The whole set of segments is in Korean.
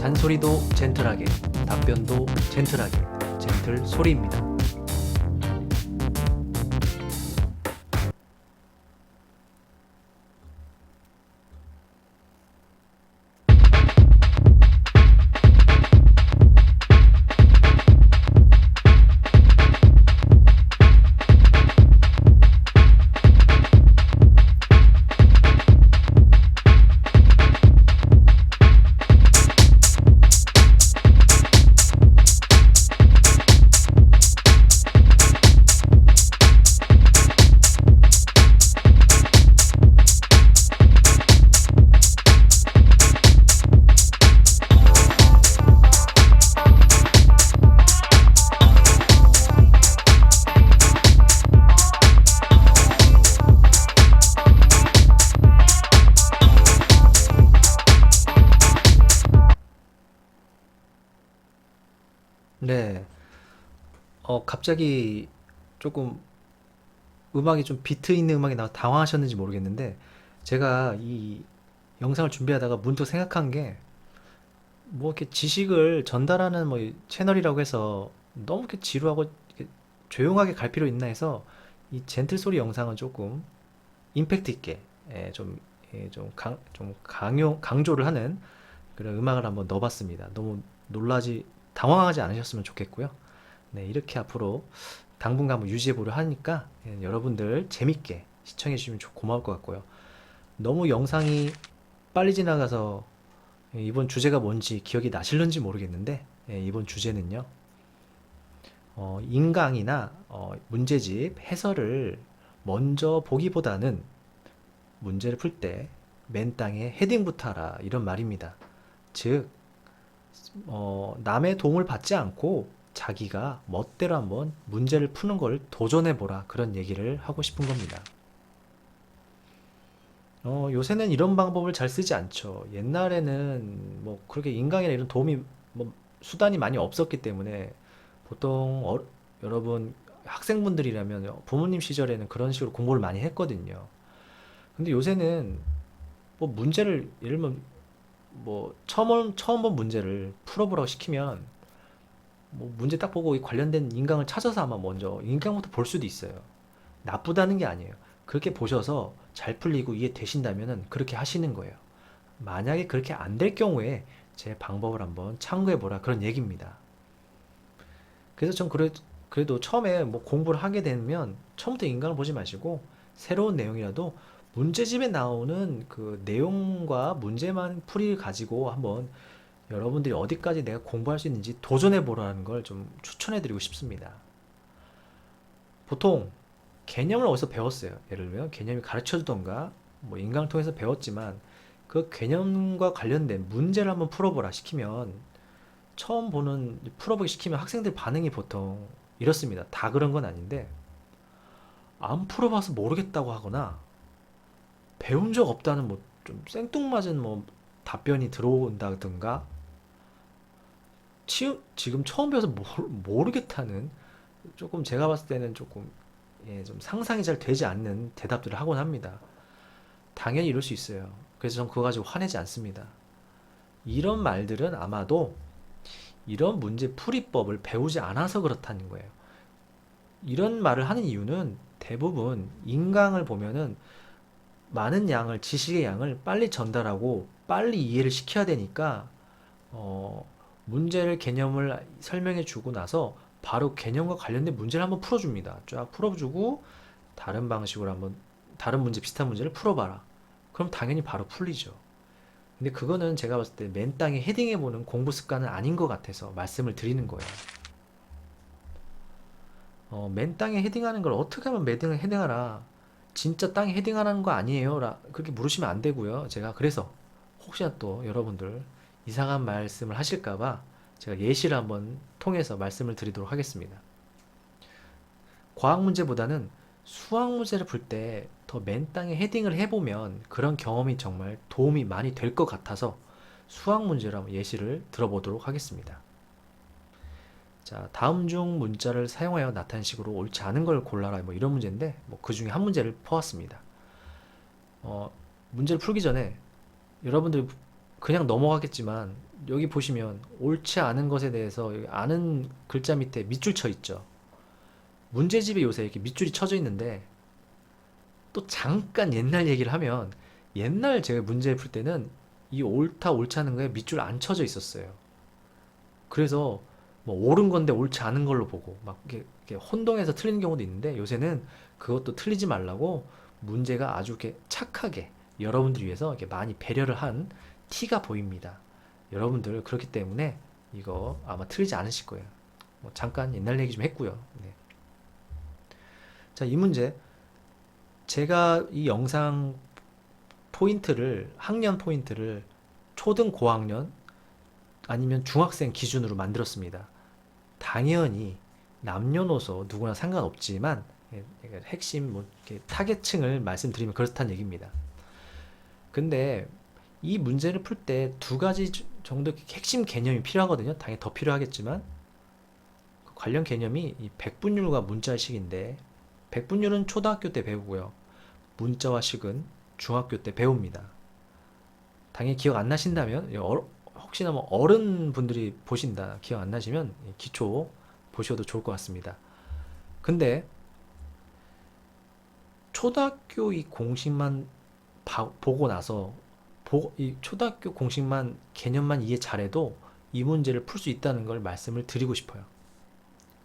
잔소리도 젠틀하게, 답변도 젠틀하게, 젠틀 소리입니다. 네, 갑자기 조금 음악이 좀 비트 있는 음악이 나와 당황하셨는지 모르겠는데, 제가 이 영상을 준비하다가 문득 생각한 게, 뭐 이렇게 지식을 전달하는 뭐 채널이라고 해서 너무 이렇게 지루하고 이렇게 조용하게 갈 필요 있나 해서 이 젠틀 소리 영상은 조금 임팩트 있게, 좀, 좀 강조를 하는 그런 음악을 한번 넣어봤습니다. 너무 당황하지 않으셨으면 좋겠고요. 네, 이렇게 앞으로 당분간 한번 유지해 보려 하니까 여러분들 재밌게 시청해 주시면 고마울 것 같고요. 너무 영상이 빨리 지나가서 이번 주제가 뭔지 기억이 나실는지 모르겠는데, 이번 주제는요, 인강이나 문제집 해설을 먼저 보기보다는 문제를 풀 때 맨 땅에 헤딩부터 하라, 이런 말입니다. 즉, 남의 도움을 받지 않고 자기가 멋대로 한번 문제를 푸는 걸 도전해보라, 그런 얘기를 하고 싶은 겁니다. 요새는 이런 방법을 잘 쓰지 않죠. 옛날에는 뭐 그렇게 인강이나 이런 도움이 뭐 수단이 많이 없었기 때문에 보통 여러분 학생분들이라면 부모님 시절에는 그런 식으로 공부를 많이 했거든요. 근데 요새는 뭐 문제를 예를 들면 뭐 처음 본 문제를 풀어보라고 시키면 뭐 문제 딱 보고 이 관련된 인강을 찾아서 아마 먼저 인강부터 볼 수도 있어요. 나쁘다는 게 아니에요. 그렇게 보셔서 잘 풀리고 이해되신다면은 그렇게 하시는 거예요. 만약에 그렇게 안 될 경우에 제 방법을 한번 참고해 보라, 그런 얘기입니다. 그래서 전 그래도 처음에 뭐 공부를 하게 되면 처음부터 인강을 보지 마시고 새로운 내용이라도 문제집에 나오는 그 내용과 문제만 풀이 가지고 한번 여러분들이 어디까지 내가 공부할 수 있는지 도전해 보라는 걸 좀 추천해 드리고 싶습니다. 보통 개념을 어디서 배웠어요. 예를 들면 개념이 가르쳐 주던가 뭐 인강을 통해서 배웠지만 그 개념과 관련된 문제를 한번 풀어보라 시키면, 처음 풀어보기 시키면 학생들 반응이 보통 이렇습니다. 다 그런 건 아닌데, 안 풀어봐서 모르겠다고 하거나 배운 적 없다는 뭐 좀 생뚱맞은 뭐 답변이 들어온다든가, 지금 처음 배워서 모르겠다는, 조금 제가 봤을 때는 조금 좀 상상이 잘 되지 않는 대답들을 하곤 합니다. 당연히 이럴 수 있어요. 그래서 전 그거 가지고 화내지 않습니다. 이런 말들은 아마도 이런 문제 풀이법을 배우지 않아서 그렇다는 거예요. 이런 말을 하는 이유는 대부분 인강을 보면은 많은 지식의 양을 빨리 전달하고 빨리 이해를 시켜야 되니까, 어, 개념을 설명해 주고 나서 바로 개념과 관련된 문제를 한번 풀어줍니다. 쫙 풀어주고 다른 방식으로 한번 다른 비슷한 문제를 풀어봐라. 그럼 당연히 바로 풀리죠. 근데 그거는 제가 봤을 때 맨 땅에 헤딩해보는 공부 습관은 아닌 것 같아서 말씀을 드리는 거예요. 맨 땅에 헤딩하는 걸 어떻게 하면 헤딩하라. 진짜 땅에 헤딩하라는 거 아니에요? 그렇게 물으시면 안 되고요. 제가 그래서 혹시나 또 여러분들 이상한 말씀을 하실까봐 제가 예시를 한번 통해서 말씀을 드리도록 하겠습니다. 과학 문제보다는 수학 문제를 풀 때 더 맨 땅에 헤딩을 해보면 그런 경험이 정말 도움이 많이 될 것 같아서 수학 문제로 한번 예시를 들어보도록 하겠습니다. 자, 다음 중 문자를 사용하여 나타낸 식으로 옳지 않은 걸 골라라, 뭐 이런 문제인데, 뭐 그 중에 한 문제를 퍼왔습니다. 문제를 풀기 전에 여러분들 그냥 넘어가겠지만 여기 보시면 옳지 않은 것에 대해서 여기 아는 글자 밑에 밑줄 쳐 있죠. 문제집에 요새 이렇게 밑줄이 쳐져 있는데 또 잠깐 옛날 얘기를 하면 옛날 제가 문제 풀 때는 이 옳다 옳지 않은 거에 밑줄 안 쳐져 있었어요. 그래서 뭐 옳은 건데 옳지 않은 걸로 보고 막 이렇게 혼동해서 틀리는 경우도 있는데 요새는 그것도 틀리지 말라고 문제가 아주 이렇게 착하게 여러분들 위해서 이렇게 많이 배려를 한 티가 보입니다. 여러분들 그렇기 때문에 이거 아마 틀리지 않으실 거예요. 뭐 잠깐 옛날 얘기 좀 했고요. 네. 자, 이 문제 제가 이 영상 포인트를 학년 포인트를 초등 고학년 아니면 중학생 기준으로 만들었습니다. 당연히 남녀노소 누구나 상관없지만 핵심 뭐 이렇게 타겟층을 말씀드리면 그렇다는 얘기입니다. 근데 이 문제를 풀 때 두 가지 정도 핵심 개념이 필요하거든요. 당연히 더 필요하겠지만 그 관련 개념이 이 백분율과 문자식인데 백분율은 초등학교 때 배우고요. 문자와 식은 중학교 때 배웁니다. 당연히 기억 안 나신다면 혹시나 뭐 어른분들이 보신다 기억 안 나시면 기초 보셔도 좋을 것 같습니다. 근데 초등학교 이 공식만 보고 나서 이 초등학교 공식만 개념만 이해 잘해도 이 문제를 풀 수 있다는 걸 말씀을 드리고 싶어요.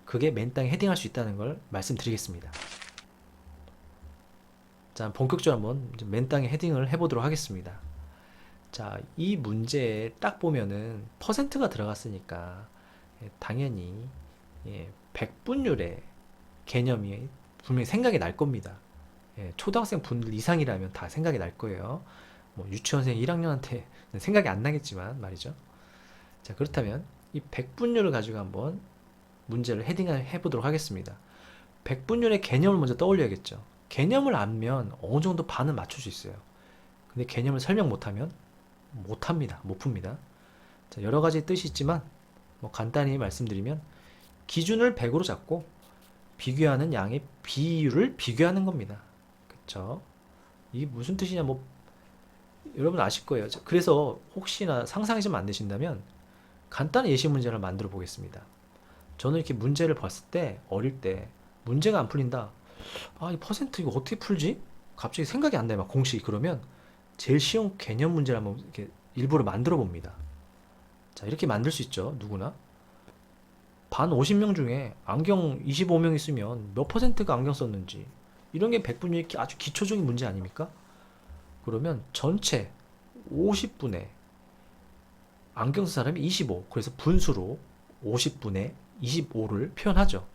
그게 맨땅에 헤딩할 수 있다는 걸 말씀드리겠습니다. 자, 본격적으로 한번 맨땅에 헤딩을 해보도록 하겠습니다. 자, 이 문제에 딱 보면은 퍼센트가 들어갔으니까 당연히 백분율의 개념이 분명히 생각이 날 겁니다. 초등학생 분들 이상이라면 다 생각이 날 거예요. 뭐 유치원생 1학년한테는 생각이 안 나겠지만 말이죠. 자, 그렇다면 이 백분율을 가지고 한번 문제를 헤딩을 해보도록 하겠습니다. 백분율의 개념을 먼저 떠올려야겠죠. 개념을 알면 어느 정도 반은 맞출 수 있어요. 근데 개념을 설명 못하면 못합니다. 못 풉니다. 자, 여러 가지 뜻이 있지만 뭐 간단히 말씀드리면 기준을 100으로 잡고 비교하는 양의 비율을 비교하는 겁니다. 그쵸? 이게 무슨 뜻이냐 뭐 여러분 아실 거예요. 그래서 혹시나 상상이 좀 안 되신다면 간단한 예시 문제를 만들어 보겠습니다. 저는 이렇게 문제를 봤을 때 어릴 때 문제가 안 풀린다. 아, 이 퍼센트 이거 어떻게 풀지? 갑자기 생각이 안 나요. 막 공식이. 그러면 제일 쉬운 개념 문제를 한번 이렇게 일부러 만들어 봅니다. 자, 이렇게 만들 수 있죠. 누구나. 반 50명 중에 안경 25명 있으면 몇 퍼센트가 안경 썼는지 이런 게 백분율 아주 기초적인 문제 아닙니까? 그러면 전체 50분의 안경 쓴 사람이 25. 그래서 분수로 50분의 25를 표현하죠.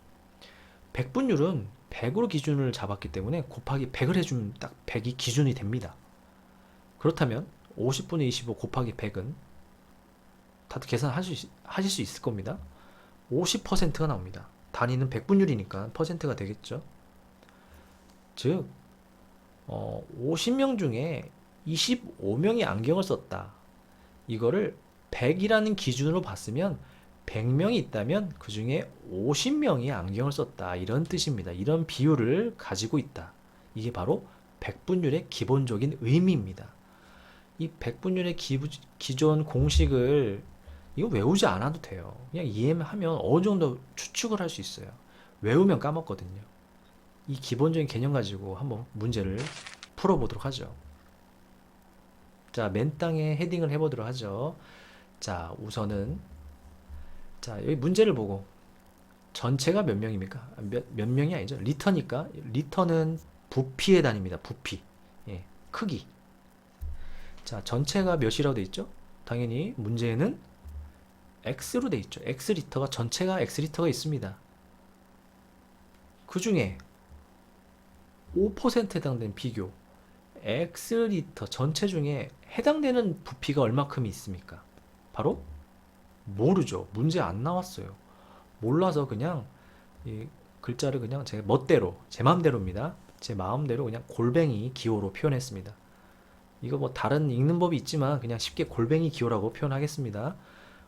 백분율은 100으로 기준을 잡았기 때문에 곱하기 100을 해주면 딱 100이 기준이 됩니다. 그렇다면 50분의 25 곱하기 100은 다들 하실 수 있을 겁니다. 50%가 나옵니다. 단위는 백분율이니까 퍼센트가 되겠죠. 즉 50명 중에 25명이 안경을 썼다. 이거를 100이라는 기준으로 봤으면 100명이 있다면 그 중에 50명이 안경을 썼다. 이런 뜻입니다. 이런 비율을 가지고 있다. 이게 바로 백분율의 기본적인 의미입니다. 이 백분율의 기존 공식을 이거 외우지 않아도 돼요. 그냥 이해하면 어느 정도 추측을 할 수 있어요. 외우면 까먹거든요. 이 기본적인 개념 가지고 한번 문제를 풀어보도록 하죠. 자, 맨땅에 헤딩을 해보도록 하죠. 자, 우선은 자, 여기 문제를 보고 전체가 몇 명입니까? 몇 명이 아니죠. 리터니까 리터는 부피의 단위입니다. 부피. 예, 크기. 자, 전체가 몇이라고 돼 있죠? 당연히 문제에는 X로 돼 있죠. X리터가 전체가 X리터가 있습니다. 그 중에 5%에 해당되는 비교 X리터 전체 중에 해당되는 부피가 얼마큼 있습니까? 바로 모르죠. 문제 안 나왔어요. 몰라서 그냥 이 글자를 그냥 제 멋대로 제 마음대로입니다. 제 마음대로 그냥 골뱅이 기호로 표현했습니다. 이거 뭐 다른 읽는 법이 있지만 그냥 쉽게 골뱅이 기호라고 표현하겠습니다.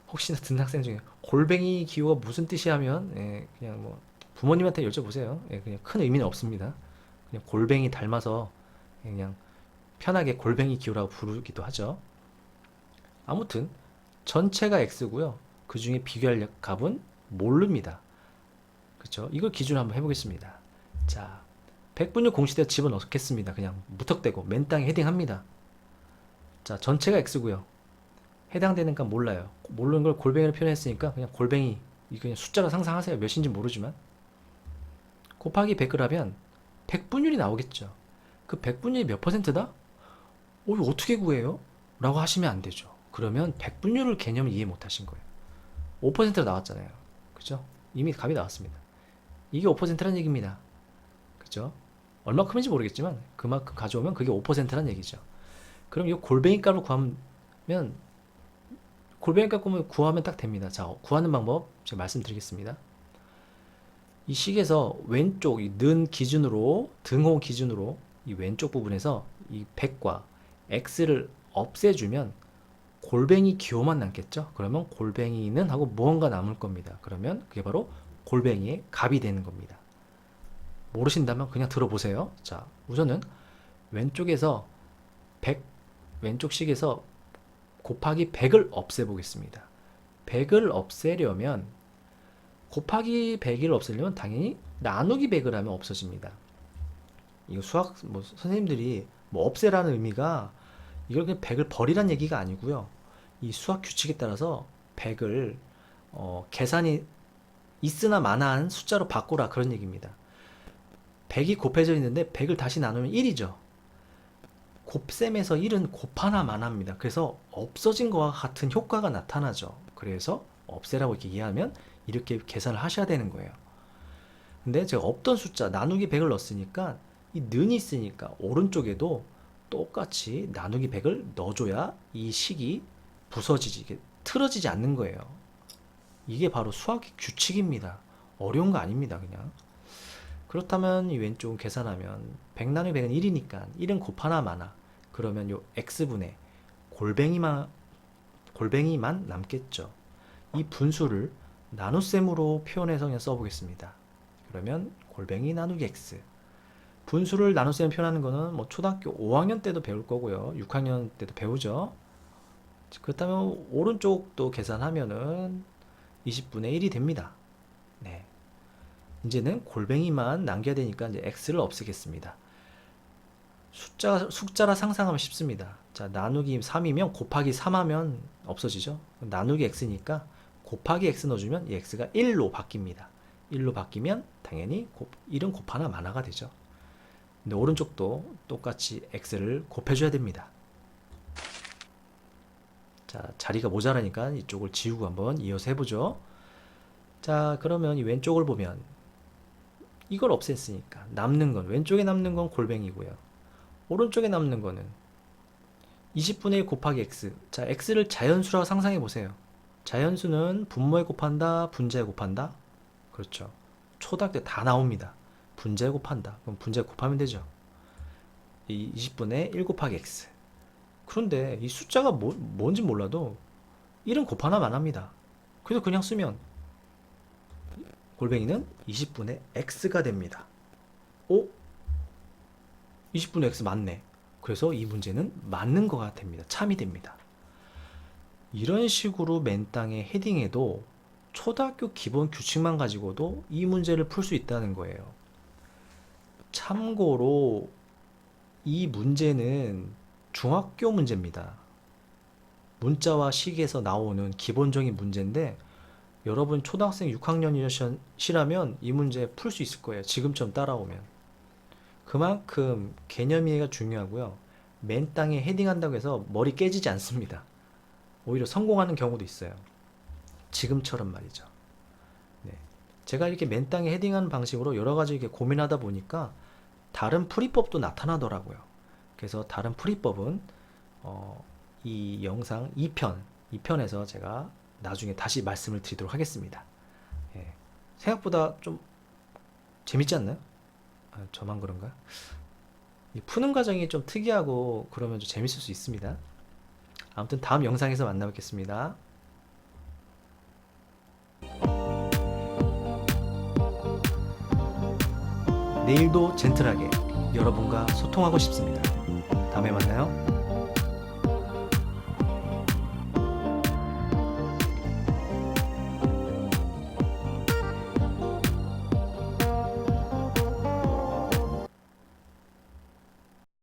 혹시나 듣는 학생 중에 골뱅이 기호가 무슨 뜻이 하면 그냥 뭐 부모님한테 여쭤보세요. 그냥 큰 의미는 없습니다. 그냥 골뱅이 닮아서 그냥 편하게 골뱅이 기호라고 부르기도 하죠. 아무튼 전체가 x고요. 그 중에 비교할 값은 모릅니다. 그렇죠? 이걸 기준으로 한번 해보겠습니다. 자, 백분율 공식대로 집어넣겠습니다. 그냥 무턱대고 맨 땅에 헤딩합니다. 자, 전체가 x고요. 해당되는 값 몰라요. 모르는 걸 골뱅이로 표현했으니까 그냥 골뱅이, 이거 그냥 숫자로 상상하세요. 몇인지 모르지만. 곱하기 100을 하면 백분율이 나오겠죠. 그 백분율이 몇 퍼센트다? 이거 어떻게 구해요? 라고 하시면 안 되죠. 그러면 백분율을 개념을 이해 못 하신 거예요. 5%로 나왔잖아요. 그죠? 이미 값이 나왔습니다. 이게 5%란 얘기입니다. 그죠? 얼마큼인지 모르겠지만 그만큼 가져오면 그게 5%란 얘기죠. 그럼 이 골뱅이 값을 구하면, 골뱅이 값 구하면 딱 됩니다. 자, 구하는 방법 제가 말씀드리겠습니다. 이 식에서 왼쪽 이 는 기준으로, 등호 기준으로 이 왼쪽 부분에서 이 100과 x를 없애주면 골뱅이 기호만 남겠죠. 그러면 골뱅이는 하고 무언가 남을 겁니다. 그러면 그게 바로 골뱅이의 값이 되는 겁니다. 모르신다면 그냥 들어보세요. 자, 우선은 왼쪽에서 100, 왼쪽 식에서 곱하기 100을 없애보겠습니다. 100을 없애려면, 곱하기 100을 없애려면 당연히 나누기 100을 하면 없어집니다. 이거 수학 선생님들이 없애라는 의미가 이걸 그냥 100을 버리란 얘기가 아니고요. 이 수학 규칙에 따라서 100을 계산이 있으나 마나한 숫자로 바꾸라, 그런 얘기입니다. 100이 곱해져 있는데 100을 다시 나누면 1이죠. 곱셈에서 1은 곱하나 마나입니다. 그래서 없어진 것과 같은 효과가 나타나죠. 그래서 없애라고 이렇게 이해하면 이렇게 계산을 하셔야 되는 거예요. 근데 제가 없던 숫자 나누기 100을 넣었으니까 이 는이 있으니까 오른쪽에도 똑같이 나누기 100을 넣어줘야 이 식이 부서지지, 이게 틀어지지 않는 거예요. 이게 바로 수학의 규칙입니다. 어려운 거 아닙니다. 그냥. 그렇다면 이 왼쪽은 계산하면 100 나누기 100은 1이니까 1은 곱하나 마나, 그러면 요 x분의 골뱅이만 남겠죠. 이 분수를 나눗셈으로 표현해서 그냥 써보겠습니다. 그러면 골뱅이 나누기 x. 분수를 나눗셈 표현하는 거는 초등학교 5학년 때도 배울 거고요. 6학년 때도 배우죠. 그렇다면 오른쪽도 계산하면은 20분의 1이 됩니다. 네. 이제는 골뱅이만 남겨야 되니까 이제 x를 없애겠습니다. 숫자라 상상하면 쉽습니다. 자, 나누기 3이면 곱하기 3하면 없어지죠. 나누기 x니까 곱하기 x 넣어주면 이 x가 1로 바뀝니다. 1로 바뀌면 당연히 1은 곱하나 마나가 되죠. 근데 오른쪽도 똑같이 x를 곱해줘야 됩니다. 자, 자리가 모자라니까 이쪽을 지우고 한번 이어서 해보죠. 자, 그러면 이 왼쪽을 보면 이걸 없앴으니까 남는 건, 왼쪽에 남는 건 골뱅이고요. 오른쪽에 남는 거는 20분의 1 곱하기 x. 자, x를 자연수라고 상상해 보세요. 자연수는 분모에 곱한다, 분자에 곱한다. 그렇죠. 초등학교 때 다 나옵니다. 분자에 곱한다. 그럼 분자에 곱하면 되죠. 이 20분의 1 곱하기 x. 그런데 이 숫자가 뭔지 몰라도 1은 곱하나 마나입니다. 그래서 그냥 쓰면 골뱅이는 20분의 x가 됩니다. 오? 20분의 x 맞네. 그래서 이 문제는 맞는 거가 됩니다. 참이 됩니다. 이런 식으로 맨 땅에 헤딩해도 초등학교 기본 규칙만 가지고도 이 문제를 풀 수 있다는 거예요. 참고로 이 문제는 중학교 문제입니다. 문자와 식에서 나오는 기본적인 문제인데 여러분 초등학생 6학년이시라면 이 문제 풀 수 있을 거예요. 지금처럼 따라오면. 그만큼 개념 이해가 중요하고요. 맨 땅에 헤딩한다고 해서 머리 깨지지 않습니다. 오히려 성공하는 경우도 있어요. 지금처럼 말이죠. 네. 제가 이렇게 맨 땅에 헤딩하는 방식으로 여러 가지 이렇게 고민하다 보니까 다른 풀이법도 나타나더라고요. 그래서 다른 풀이법은 이 영상 2편에서 제가 나중에 다시 말씀을 드리도록 하겠습니다. 예. 생각보다 좀 재밌지 않나요? 아, 저만 그런가? 이 푸는 과정이 좀 특이하고 그러면 좀 재밌을 수 있습니다. 아무튼 다음 영상에서 만나뵙겠습니다. 내일도 젠틀하게 여러분과 소통하고 싶습니다. 다음에 만나요.